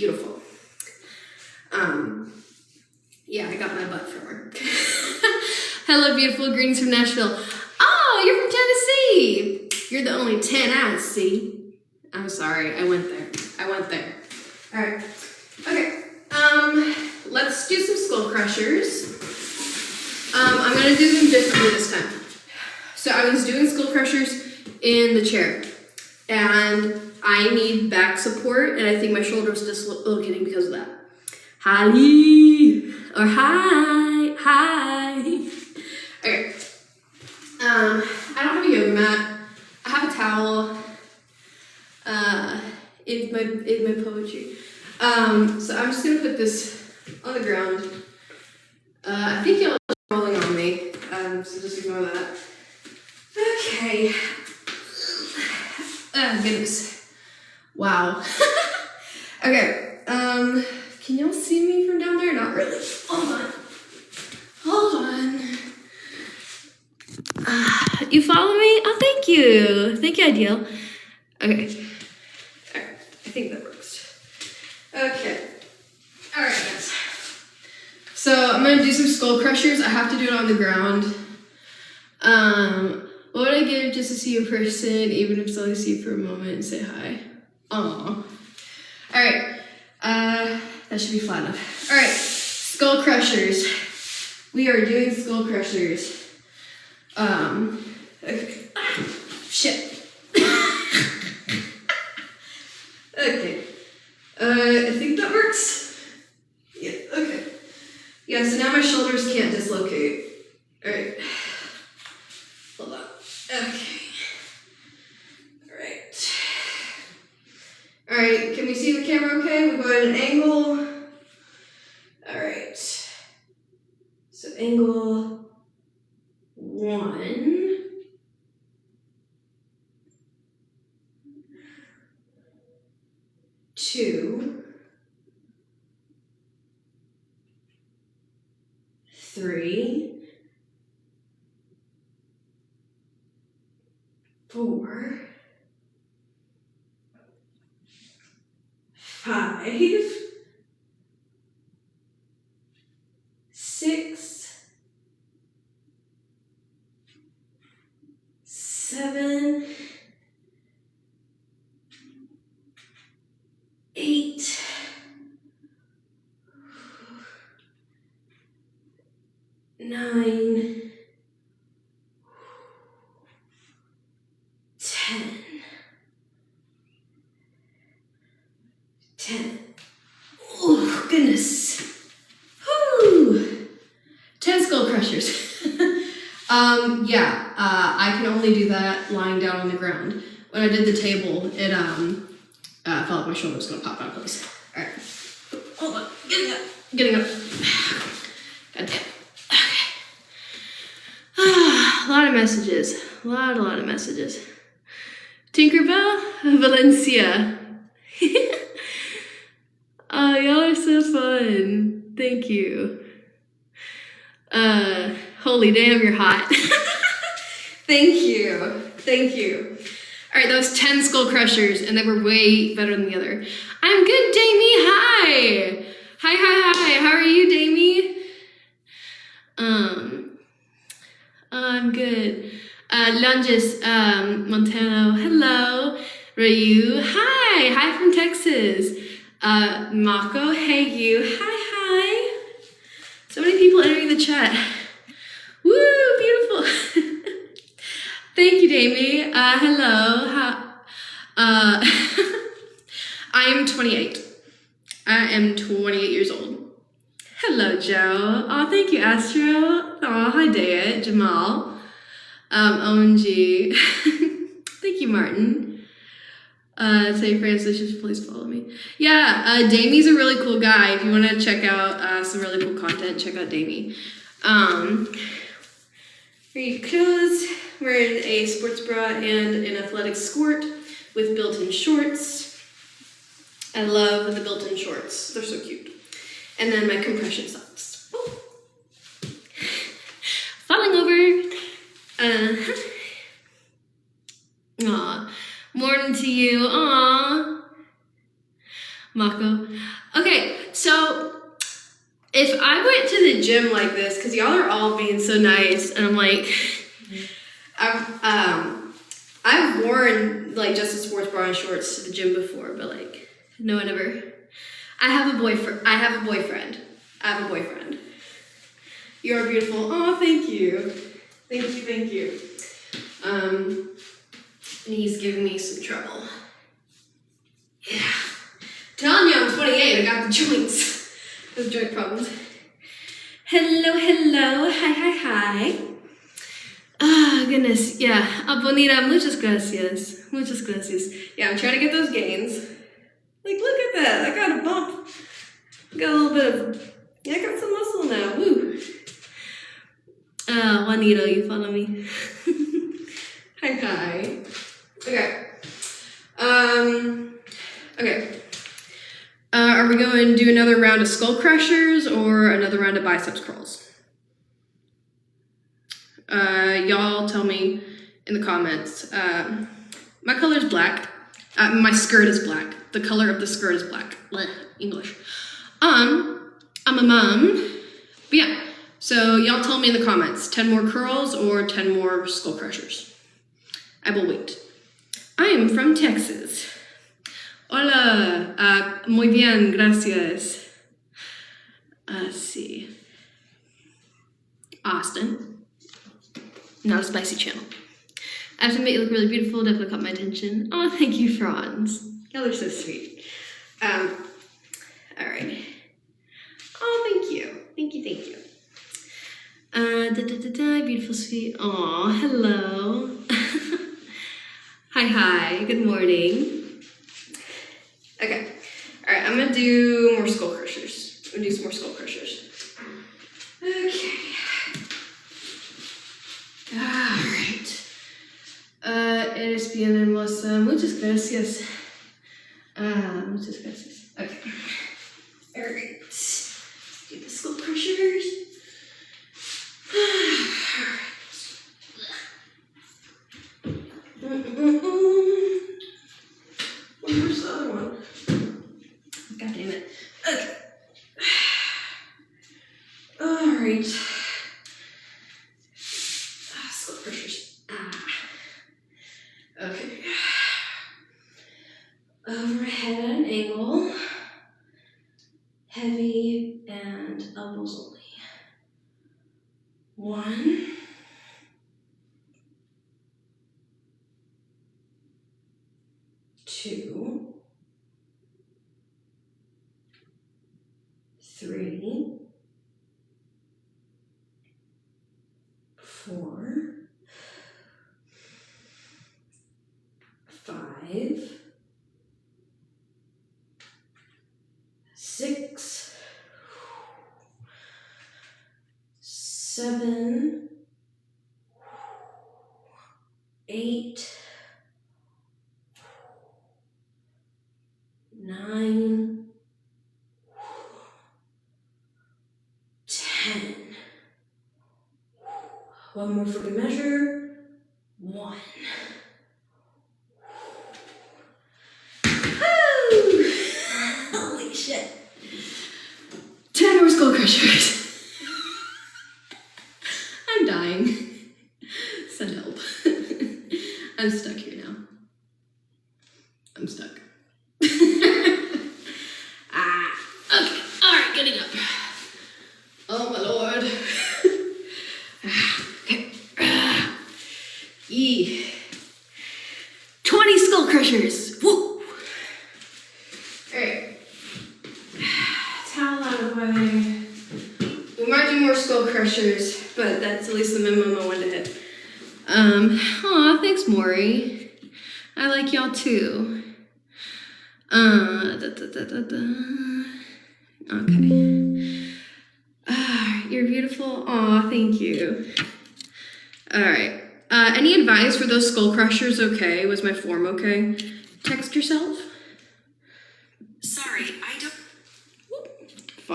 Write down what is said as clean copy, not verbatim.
beautiful. Yeah, I got my butt from her. Hello, beautiful. Greetings from Nashville. Oh, you're from Tennessee. You're the only 10 I see. I'm sorry. I went there. All right. Okay. Let's do some skull crushers. I'm going to do them differently this time. So I was doing skull crushers in the chair. And I need back support, and I think my shoulder was dislocating because of that. Hi, or hi. Okay. I don't have a yoga mat. I have a towel. In my poetry. So I'm just gonna put this on the ground. I think y'all are rolling on me. So just ignore that. Okay. Oh, goodness. Wow. Okay. Can y'all see me from down there? Not really. Hold on. You follow me? Oh, thank you. Thank you, Ideal. Okay. All right. I think that works. Okay. All right, guys. So I'm going to do some skull crushers. I have to do it on the ground. What would I give just to see a person, even if it's only see you for a moment and say hi? Aww. Alright. That should be fun enough. Alright. Skull crushers. We are doing skull crushers. Okay. Shit. Okay. I think that works. Yeah, okay. Yeah, so now my shoulders can't dislocate. Alright. Hold on. Okay. Alright, can we see the camera okay? We go at an angle. Alright. So angle 1. 2. 3. 4. 5. 6. 7. 8. 9. 10. Oh, goodness. Whew. 10 skull crushers. I can only do that lying down on the ground. When I did the table, it felt like my shoulder was gonna pop out of place. All right. Hold on. Getting up. God damn. Okay. A lot of messages. A lot of messages. Tinkerbell, Valencia. Oh, y'all are so fun. Thank you. Holy damn, you're hot. Thank you. All right, that was 10 skull crushers, and they were way better than the other. I'm good, Damie. Hi. Hi. How are you, Damie? I'm good. Lunges, Montano. Hello. Ryu. Hi from Texas. Mako. Hey, you. Hi. So many people entering the chat. Woo, beautiful. Thank you, Damie. Hello. I am 28. I am 28 years old. Hello, Joe. Oh, thank you, Astro. Oh, hi, Daya, Jamal. OMG. Thank you, Martin. Say Francis, please follow me. Yeah, Damie's a really cool guy. If you want to check out some really cool content, check out Damie. Very clothes. Wearing a sports bra and an athletic skirt with built-in shorts. I love the built-in shorts. They're so cute. And then my compression socks. Oh. Falling over. Aw. Morning to you. Aw. Mako. Okay, so if I went to the gym like this, because y'all are all being so nice, and I'm like, I've worn like just a sports bra and shorts to the gym before, but like no one ever. I have a boyfriend. You're beautiful. Oh, thank you. Thank you. And he's giving me some trouble. Yeah. Telling you I'm 28, I got the joints. Those joint problems. Hello. Hi. Ah, goodness. Yeah. Bonita, muchas gracias. Yeah, I'm trying to get those gains. Like, look at that. I got a bump. Got a little bit of, I got some muscle now. Woo. Juanito, you follow me? Hi. Okay. Are we going to do another round of skull crushers or another round of biceps curls? Y'all tell me in the comments. My color is black. My skirt is black. The color of the skirt is black. Blech, English. I'm a mom. But yeah, so y'all tell me in the comments. 10 more curls or 10 more skull crushers? I will wait. I am from Texas. Hola. Muy bien, gracias. Let's see. Austin. Not a spicy channel. I have to admit you look really beautiful. Definitely caught my attention. Oh, thank you, Franz. Y'all are so sweet. All right. Oh, thank you. Thank you. Beautiful, sweet. Aw, hello. Hi. Good morning. Okay. All right. I'm gonna do more skull crushers. I'm gonna do some more skull crushers. Okay. All right. Eres bien hermosa. Muchas gracias. Muchas gracias. Okay. All right. Do the skull crushers. Where's the other one? God damn it. Okay. All right. Skull crushers. Okay. Overhead at an angle. Heavy and elbows only. 1. 2. 3. 4. 5. 6. 7. 8. 9. 10. One more for the measure. 1. Woo! Holy shit. 10 more skull crushers. I'm dying. Send help. I'm stuck here now. I'm stuck. Okay. All right, getting up. Oh my lord. Okay. 20 skull crushers. Woo. All right. Towel out of the way. We might do more skull crushers, but that's at least the minimum I wanted to hit. Aw, thanks, Maury. I like y'all too. Okay. You're beautiful. Aw, thank you. All right. Any advice for those skull crushers? Okay. Was my form okay? Text yourself. Sorry, I